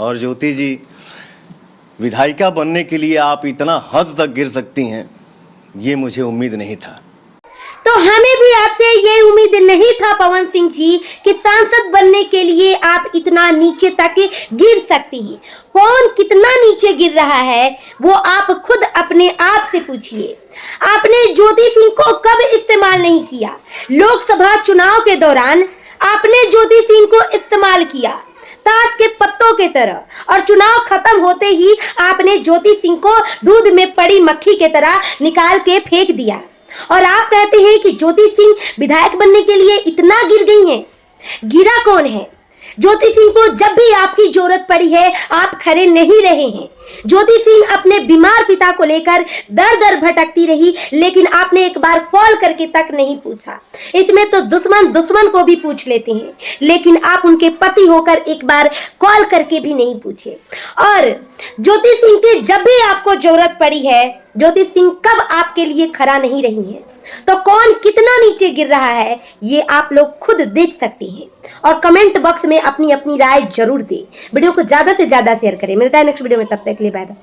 और ज्योति जी, विधायिका बनने के लिए आप इतना हद तक गिर सकती हैं, ये मुझे उम्मीद नहीं था। तो हमें भी आपसे ये उम्मीद नहीं था पवन सिंह जी कि सांसद बनने के लिए आप इतना नीचे तक गिर सकती हैं। कौन कितना नीचे गिर रहा है वो आप खुद अपने आप से पूछिए। आपने ज्योति सिंह को कब इस्तेमाल नहीं किया? लोकसभा चुनाव के दौरान आपने ज्योति सिंह को इस्तेमाल किया ताश के पत्तों के तरह, और चुनाव खत्म होते ही आपने ज्योति सिंह को दूध में पड़ी मक्खी के तरह निकाल के फेंक दिया। और आप कहते हैं कि ज्योति सिंह विधायक बनने के लिए इतना गिर गई हैं। गिरा कौन है? ज्योति सिंह को जब भी आपकी जरूरत पड़ी है आप खड़े नहीं रहे हैं। ज्योति सिंह अपने बीमार पिता को लेकर दर दर भटकती रही, लेकिन आपने एक बार कॉल करके तक नहीं पूछा। इसमें तो दुश्मन दुश्मन को भी पूछ लेते हैं, लेकिन आप उनके पति होकर एक बार कॉल करके भी नहीं पूछे। और ज्योति सिंह की जब भी आपको जरूरत पड़ी है, ज्योति सिंह कब आपके लिए खड़ा नहीं रही है। तो कौन कितना नीचे गिर रहा है ये आप लोग खुद देख सकते हैं, और कमेंट बॉक्स में अपनी अपनी राय जरूर दें। वीडियो को ज्यादा से ज्यादा शेयर करें। मिलता है नेक्स्ट वीडियो में, तब तक के लिए बाय बाय।